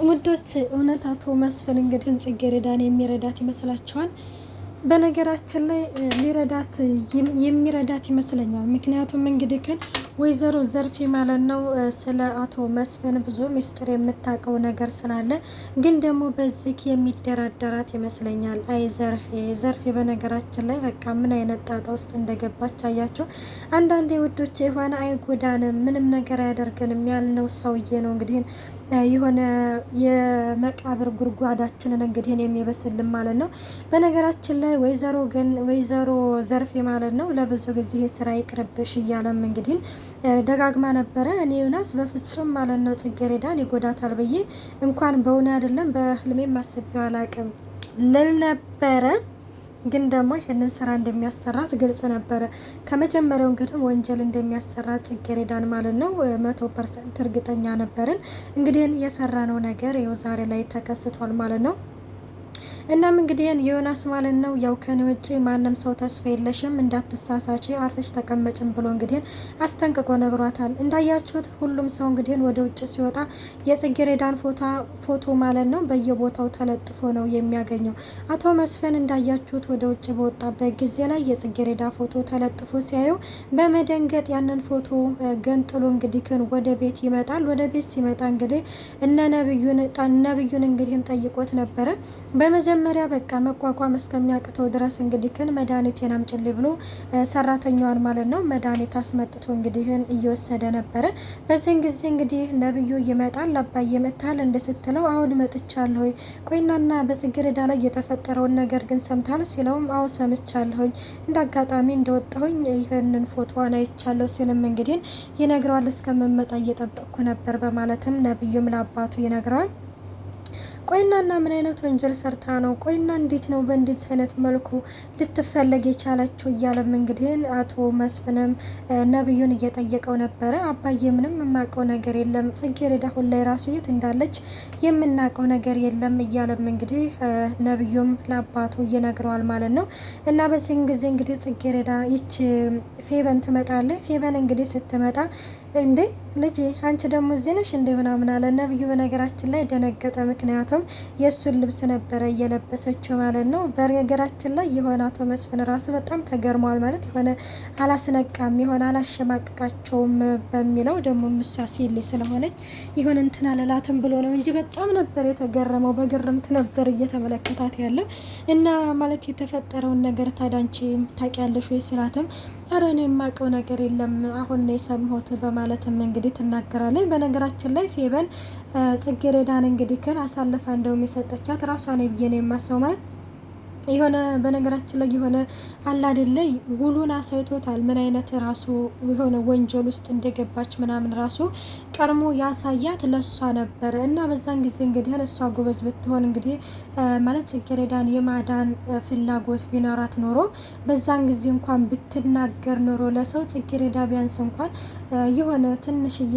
ውዶች እውነት አቶ መስፍን እንግዲህ ጽጌረዳን የሚረዳት ይመስላችኋል? በነገራችን ላይ ሊረዳት የሚረዳት ይመስለኛል። ምክንያቱም እንግዲህ ግን ወይዘሮ ዘርፌ ማለት ነው ስለ አቶ መስፍን ብዙ ሚስጥር የምታውቀው ነገር ስላለ ግን ደግሞ በዚህ የሚደራደራት ይመስለኛል። አይ ዘርፌ በነገራችን ላይ በቃ ምን አይነት ጣጣ ውስጥ እንደገባች አያቸው። አንዳንዴ ውዶች የሆነ አይጎዳንም ምንም ነገር አያደርገንም ያልነው ሰውዬ ነው እንግዲህ የሆነ የመቃብር ጉድጓዳችንን እንግዲህ የሚበስልን ማለት ነው። በነገራችን ላይ ወይዘሮ ዘርፌ ማለት ነው ለብዙ ጊዜ ስራ ይቅርብሽ እያለም እንግዲህ ደጋግማ ነበረ። እኔ ዮናስ በፍጹም ማለት ነው ጽጌረዳን ይጎዳታል ብዬ እንኳን በእውነ አይደለም በህልሜም አስቤው አላቅም ልል ነበረ። ግን ደግሞ ይህንን ስራ እንደሚያሰራት ግልጽ ነበረ። ከመጀመሪያው እንግዲህ ወንጀል እንደሚያሰራት ጽጌረዳን ማለት ነው 100% እርግጠኛ ነበርን። እንግዲህ የፈራነው ነገር ይኸው ዛሬ ላይ ተከስቷል ማለት ነው። እናም እንግዲህ ዮናስ ማለት ነው ያው ከኔ ውጭ ማንም ሰው ተስፋ የለሽም እንዳትሳሳች አርፈሽ ተቀመጭም ብሎ እንግዲህ አስጠንቅቆ ነግሯታል። እንዳያችሁት ሁሉም ሰው እንግዲህ ወደ ውጭ ሲወጣ የጽጌረዳን ፎቶ ማለት ነው በየቦታው ተለጥፎ ነው የሚያገኘው። አቶ መስፍን እንዳያችሁት ወደ ውጭ በወጣበት ጊዜ ላይ የጽጌረዳ ፎቶ ተለጥፎ ሲያዩ በመደንገጥ ያንን ፎቶ ገንጥሎ እንግዲህ ወደ ቤት ይመጣል። ወደ ቤት ሲመጣ እንግዲህ እነ ነብዩን እንግዲህ ጠይቆት ነበረ። በመጀመሪያ በቃ መቋቋም እስከሚያቅተው ድረስ እንግዲህ መድኃኒቴን አምጪልኝ ብሎ ሰራተኛዋን ማለት ነው መድኃኒት አስመጥቶ እንግዲህ እየወሰደ ነበረ። በዚህን ጊዜ እንግዲህ ነብዩ ይመጣል። አባዬ መጥተሃል እንደ ስትለው አሁን መጥቻለሁ። ቆይናና በጽጌረዳ ላይ የተፈጠረውን ነገር ግን ሰምታል ሲለውም አዎ ሰምቻለሁኝ፣ እንደ አጋጣሚ እንደወጣሁኝ ይህንን ፎቶዋን አይቻለሁ ሲልም እንግዲህ ይነግረዋል። እስከምመጣ እየጠበቅኩ ነበር በማለትም ነብዩም ለአባቱ ይነግረዋል። ቆይናና ምን አይነት ወንጀል ሰርታ ነው? ቆይና እንዴት ነው በእንደዚህ አይነት መልኩ ልትፈለግ የቻለችው? እያለም እንግዲህ አቶ መስፍንም ነብዩን እየጠየቀው ነበረ። አባዬ ምንም የማውቀው ነገር የለም፣ ጽጌረዳ አሁን ላይ ራሱ የት እንዳለች የምናውቀው ነገር የለም እያለም እንግዲህ ነብዩም ለአባቱ ይነግረዋል ማለት ነው። እና በዚህን ጊዜ እንግዲህ ጽጌረዳ ይች ፌበን ትመጣለች። ፌበን እንግዲህ ስትመጣ እንዴ ልጅ አንቺ ደግሞ እዚህ ነሽ እንደ ምናምን አለ ነብዩ። በነገራችን ላይ ደነገጠ። ምክንያቱም የእሱን ልብስ ነበረ እየለበሰችው ማለት ነው። በነገራችን ላይ የሆነ አቶ መስፍን ራሱ በጣም ተገርሟል ማለት የሆነ አላስነቃም የሆነ አላሸማቀቃቸውም በሚለው ደግሞ ምሷ ሲል ስለሆነች ይሆን እንትን አለላትም ብሎ ነው እንጂ በጣም ነበር የተገረመው። በግርምት ነበር እየተመለከታት ያለው እና ማለት የተፈጠረውን ነገር ታዳንቺ ታውቂያለሽ ወይ ስላትም ኧረ እኔ የማውቀው ነገር የለም አሁን ነው የሰማሁት በማለትም እንግዲህ ትናገራለች። በነገራችን ላይ ፌበን ጽጌረዳን እንግዲህ አሳልፋ እንደውም የሰጠቻት ራሷ ነው ብዬ ነው የማስበው ማለት የሆነ በነገራችን ላይ የሆነ አላደለ ውሉን አሳይቶታል። ምን አይነት ራሱ የሆነ ወንጀል ውስጥ እንደገባች ምናምን ራሱ ቀድሞ ያሳያት ለሷ ነበረ እና በዛን ጊዜ እንግዲህ እሷ ጎበዝ ብትሆን እንግዲህ ማለት ጽጌረዳን የማዳን ፍላጎት ቢኖራት ኖሮ በዛን ጊዜ እንኳን ብትናገር ኖሮ ለሰው ጽጌረዳ ቢያንስ እንኳን የሆነ ትንሽዬ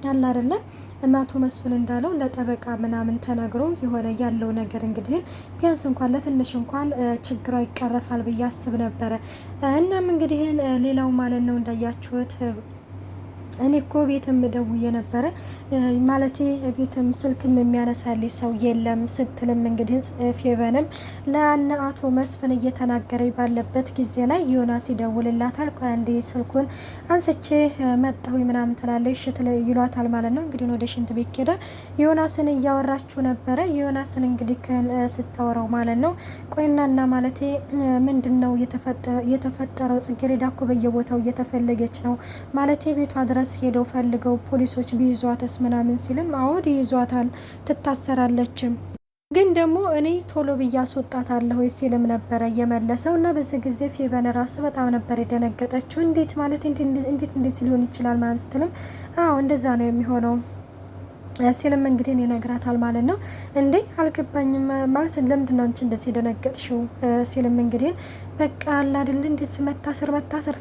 ያለ አይደለም እናቱ መስፍን እንዳለው ለጠበቃ ምናምን ተነግሮ የሆነ ያለው ነገር እንግዲህ ቢያንስ እንኳን ለትንሽ እንኳን ችግሯ ይቀረፋል ብዬ አስብ ነበረ። እናም እንግዲህ ሌላው ማለት ነው እንዳያችሁት እኔ እኮ ቤትም ደውዬ ነበረ ማለቴ ቤትም ስልክም የሚያነሳልኝ ሰው የለም ስትልም እንግዲህ ፌበንም ለአነ አቶ መስፍን እየተናገረ ባለበት ጊዜ ላይ ዮናስ ይደውልላታል። አንዴ ስልኩን አንስቼ መጣሁ ምናምን ትላለች ይሏታል ማለት ነው። እንግዲህ ወደ ሽንት ቤት ሄደ ዮናስን እያወራችሁ ነበረ። ዮናስን እንግዲህ ስታወራው ማለት ነው ቆይናና ማለቴ ምንድነው የተፈጠረው? ጽጌረዳ እኮ በየቦታው እየተፈለገች ነው ማለቴ ቤቷ ድረስ ሄደው ፈልገው ፖሊሶች ቢይዟትስ ምናምን ሲልም አዎ ይይዟታል፣ ትታሰራለችም ግን ደግሞ እኔ ቶሎ ብዬ አስወጣታለሁ ሲልም ነበረ የመለሰው። እና በዚህ ጊዜ ፌበን ራሱ በጣም ነበር የደነገጠችው። እንዴት ማለት እንዴት እንደዚህ ሊሆን ይችላል ማለት ስትልም አዎ እንደዛ ነው የሚሆነው ሲልም እንግዲህ ይነግራታል ማለት ነው። እንዴ አልገባኝም ማለት ለምንድን ነው አንቺ እንደዚህ ደነገጥሽው? ሲልም እንግዲህ በቃ አለ አይደል እንዴት መታሰር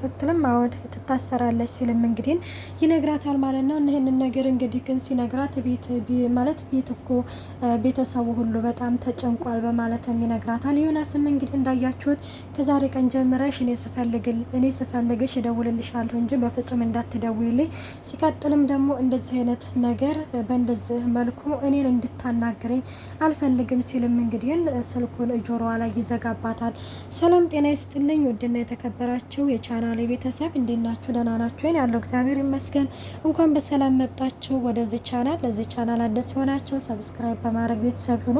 ስትልም አወድ ትታሰራለች ሲልም እንግዲህ ይነግራታል ማለት ነው። ይህንን ነገር እንግዲህ ግን ሲነግራት ማለት ቤት እኮ ቤተሰቡ ሁሉ በጣም ተጨንቋል በማለትም ይነግራታል። ዮናስም እንግዲህ እንዳያችሁት ከዛሬ ቀን ጀምረሽ እኔ ስፈልግሽ እደውልልሻለሁ እንጂ በፍጹም እንዳትደውይልኝ፣ ሲቀጥልም ደግሞ እንደዚህ አይነት ነገር በእንደዚህ መልኩ እኔን እንድታናግረኝ አልፈልግም ሲልም እንግዲህ ስልኩን ጆሮዋ ላይ ይዘጋባታል። ሰላም ጤና ይስጥልኝ ውድና የተከበራችሁ የቻናሌ ቤተሰብ እንዴት ናችሁ? ደህና ናችሁ? ያለው እግዚአብሔር ይመስገን። እንኳን በሰላም መጣችሁ ወደዚህ ቻናል። ለዚህ ቻናል አዲስ ሆናችሁ ሰብስክራይብ በማድረግ ቤተሰብ ሁኑ።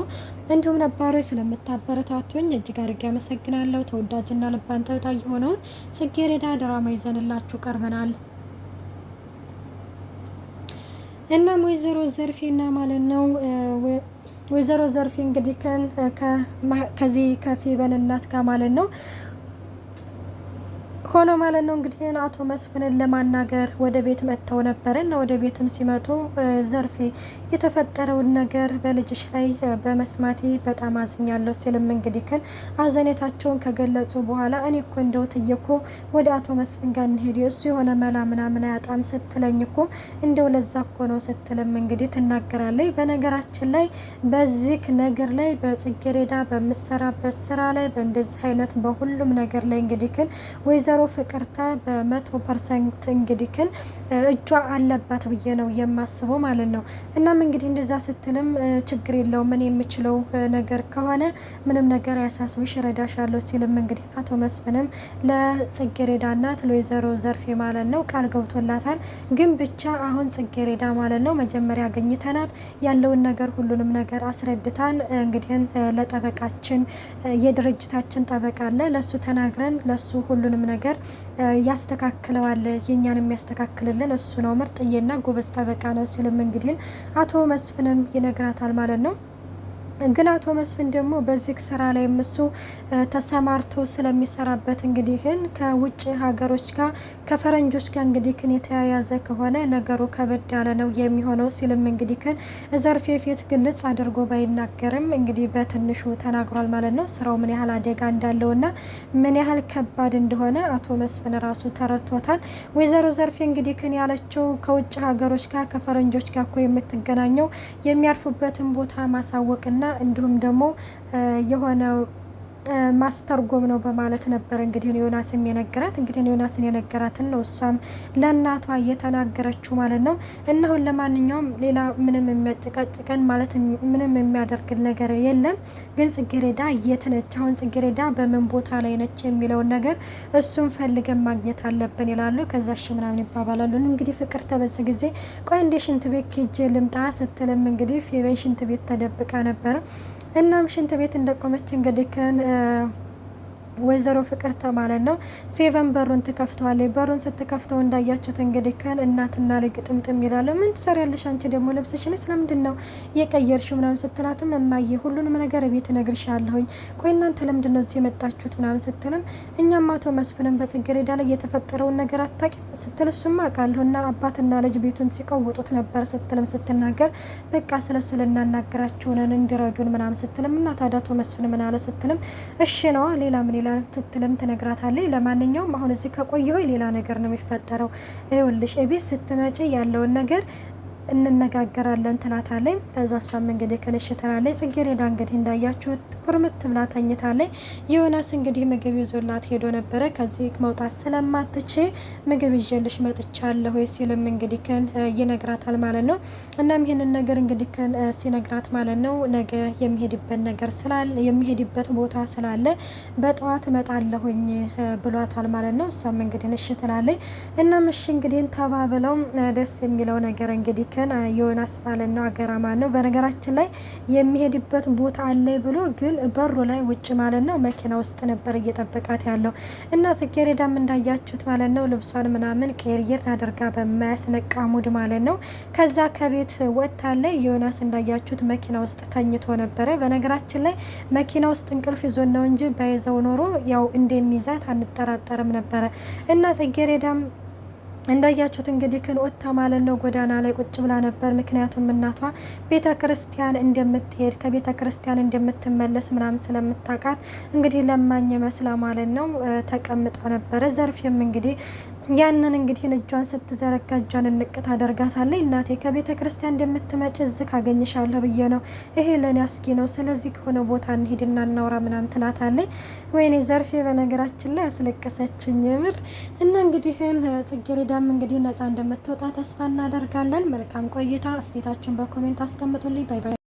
እንዲሁም ነባሮች ስለምታበረታቱኝ እጅግ አድርጌ አመሰግናለሁ። ተወዳጅና ልብ አንጠልጣይ የሆነውን ጽጌረዳ ድራማ ይዘንላችሁ ቀርበናል። እናም ወይዘሮ ዘርፌና ማለት ነው ወይዘሮ ዘርፌ እንግዲህ ከዚህ ከፌበን እናት ጋር ማለት ነው ሆኖ ማለት ነው እንግዲህ አቶ መስፍንን ለማናገር ወደ ቤት መጥተው ነበር እና ወደ ቤትም ሲመጡ ዘርፌ የተፈጠረውን ነገር በልጅሽ ላይ በመስማቴ በጣም አዝኛለሁ ሲልም እንግዲህ አዘኔታቸውን ከገለጹ በኋላ እኔ እኮ እንደው ትዬ እኮ ወደ አቶ መስፍን ጋር እንሄድ እሱ የሆነ መላ ምናምን አያጣም ስትለኝ እኮ እንደው ለዛ እኮ ነው ስትልም እንግዲህ ትናገራለች። በነገራችን ላይ በዚህ ነገር ላይ በጽጌረዳ በምሰራበት ስራ ላይ በእንደዚህ አይነት በሁሉም ነገር ላይ እንግዲህ ወይዘሮ ፍቅርታ በ100% እንግዲህ እጇ አለባት ብዬ ነው የማስበው ማለት ነው። እናም እንግዲህ እንደዛ ስትልም ችግር የለውም እኔ የምችለው ነገር ከሆነ ምንም ነገር ያሳስብሽ እረዳሻለሁ ሲልም እንግዲህ አቶ መስፍንም ለጽጌረዳ እናት ለወይዘሮ ዘርፌ ማለት ነው ቃል ገብቶላታል። ግን ብቻ አሁን ጽጌረዳ ማለት ነው መጀመሪያ አገኝተናት ያለውን ነገር ሁሉንም ነገር አስረድታን እንግዲህ ለጠበቃችን የድርጅታችን ጠበቃ አለ ለሱ ተናግረን ለሱ ሁሉንም ነገር ያስተካክለዋል። የኛን የሚያስተካክልልን እሱ ነው፣ ምርጥዬና ጎበዝ ጠበቃ ነው ሲልም እንግዲህ አቶ መስፍንም ይነግራታል ማለት ነው። ግን አቶ መስፍን ደግሞ በዚህ ስራ ላይ እሱ ተሰማርቶ ስለሚሰራበት እንግዲህ ከውጭ ሀገሮች ጋር ከፈረንጆች ጋር እንግዲህ የተያያዘ ከሆነ ነገሩ ከበድ ያለ ነው የሚሆነው ሲልም እንግዲህ ዘርፌ ፊት ግልጽ አድርጎ ባይናገርም እንግዲህ በትንሹ ተናግሯል ማለት ነው። ስራው ምን ያህል አደጋ እንዳለውና ምን ያህል ከባድ እንደሆነ አቶ መስፍን ራሱ ተረድቶታል። ወይዘሮ ዘርፌ እንግዲህ ያለችው ከውጭ ሀገሮች ጋር ከፈረንጆች ጋር እኮ የምትገናኘው የሚያርፉበትን ቦታ ማሳወቅና እንዲሁም ደግሞ የሆነ ማስተርጎም ነው በማለት ነበር እንግዲህ ዮናስም የነገራት። እንግዲህ ዮናስን የነገራትን ነው እሷም ለእናቷ እየተናገረችው ማለት ነው። እና አሁን ለማንኛውም ሌላ ምንም የሚያጨቃጭቀን ማለት ምንም የሚያደርግን ነገር የለም። ግን ጽጌረዳ የት ነች? አሁን ጽጌረዳ በምን ቦታ ላይ ነች የሚለውን ነገር እሱን ፈልገን ማግኘት አለብን ይላሉ። ከዛ እሺ ምናምን ይባባላሉ። እንግዲህ ፍቅር ተበዝ ጊዜ ቆይ እንደ ሽንት ቤት ሂጅ ልምጣ ስትልም እንግዲህ ፌበን ሽንት ቤት ተደብቃ ነበር። እናም ሽንት ቤት እንደቆመች እንግዲህ ወይዘሮ ፍቅርተ ማለት ነው ፌቨን በሩን ትከፍተዋለች። በሩን ስትከፍተው እንዳያችሁት እንግዲህ እናትና ልጅ ጥምጥም ይላሉ። ምን ትሰሪያለሽ አንቺ ደግሞ ለብሰሽኝ ስለምንድን ነው የቀየርሽው ምናምን ስትላትም እማዬ ሁሉንም ነገር ቤት እነግርሻለሁኝ፣ ቆይ እናንተ ለምንድን ነው እዚህ የመጣችሁት ምናምን ስትልም እኛም አቶ መስፍንም በጽጌረዳ ላይ የተፈጠረውን ነገር አታውቂም ስትል እሱማ አውቃለሁ እና አባትና ልጅ ቤቱን ሲቀውጡት ነበር ስትልም ስትናገር በቃ ስለሱ ልናናግራቸው ነን እንዲረዱን ምናምን ስትልም እና ታዲያ አቶ መስፍን ምን አለ ስትልም እሺ ነዋ ሌላ ምን ስትልም ትነግራታለች። ለማንኛውም አሁን እዚህ ከቆየሁ ሌላ ነገር ነው የሚፈጠረው፣ ይኸውልሽ እቤት ስትመጪ ያለውን ነገር እንነጋገራለን ትላታለች። ከዛ እሷም እንግዲህ ከነሽ ትላለች። ጽጌረዳ እንግዲህ እንዳያችሁት ኩርምት ብላ ተኝታለች። ዮናስ እንግዲህ ምግብ ይዞላት ሄዶ ነበረ። ከዚህ መውጣት ስለማትችል ምግብ ይዤልሽ መጥቻለሁ ሲልም እንግዲህ ይነግራታል ማለት ነው። እናም ይሄንን ነገር እንግዲህ ሲነግራት ማለት ነው ነገ የሚሄድበት ነገር ስላለ የሚሄድበት ቦታ ስላለ በጠዋት እመጣለሁኝ ብሏታል ማለት ነው። እሷም እንግዲህ እሺ ትላለች። እናም እሺ እንግዲህ ተባብለው ደስ የሚለው ነገር እንግዲህ ዮናስ ማለት ነው አገራማ ነው። በነገራችን ላይ የሚሄድበት ቦታ አለ ብሎ ግን በሩ ላይ ውጭ ማለት ነው መኪና ውስጥ ነበር እየጠበቃት ያለው እና ጽጌረዳም እንዳያችሁት ማለት ነው ልብሷን ምናምን ቀይር አድርጋ በማያስነቃ ሙድ ማለት ነው ከዛ ከቤት ወጥታለች። ዮናስ እንዳያችሁት መኪና ውስጥ ተኝቶ ነበረ። በነገራችን ላይ መኪና ውስጥ እንቅልፍ ይዞን ነው እንጂ ባይዘው ኖሮ ያው እንደሚይዛት አንጠራጠርም ነበረ እና ጽጌረዳም እንዳያችሁት እንግዲህ ወጥታ ማለት ነው ጎዳና ላይ ቁጭ ብላ ነበር። ምክንያቱም እናቷ ቤተ ክርስቲያን እንደምትሄድ ከቤተ ክርስቲያን እንደምትመለስ ምናምን ስለምታውቃት እንግዲህ ለማኝ መስላ ማለት ነው ተቀምጣ ነበረ። ዘርፌም እንግዲህ ያንን እንግዲህ እጇን ስትዘረጋ እጇን እንቅት አደርጋታለች። እናቴ ከቤተ ክርስቲያን እንደምትመጭ እዚህ ካገኝሻለሁ ብዬ ነው፣ ይሄ ለኔ አስጊ ነው፣ ስለዚህ ከሆነ ቦታ እንሂድና እናውራ ምናምን ትላታለች። ወይኔ ዘርፌ በነገራችን ላይ ያስለቀሰችኝ ምር እና እንግዲህ ጽጌረዳም እንግዲህ ነፃ እንደምትወጣ ተስፋ እናደርጋለን። መልካም ቆይታ። አስተያየታችሁን በኮሜንት አስቀምጡልኝ። ባይ ባይ።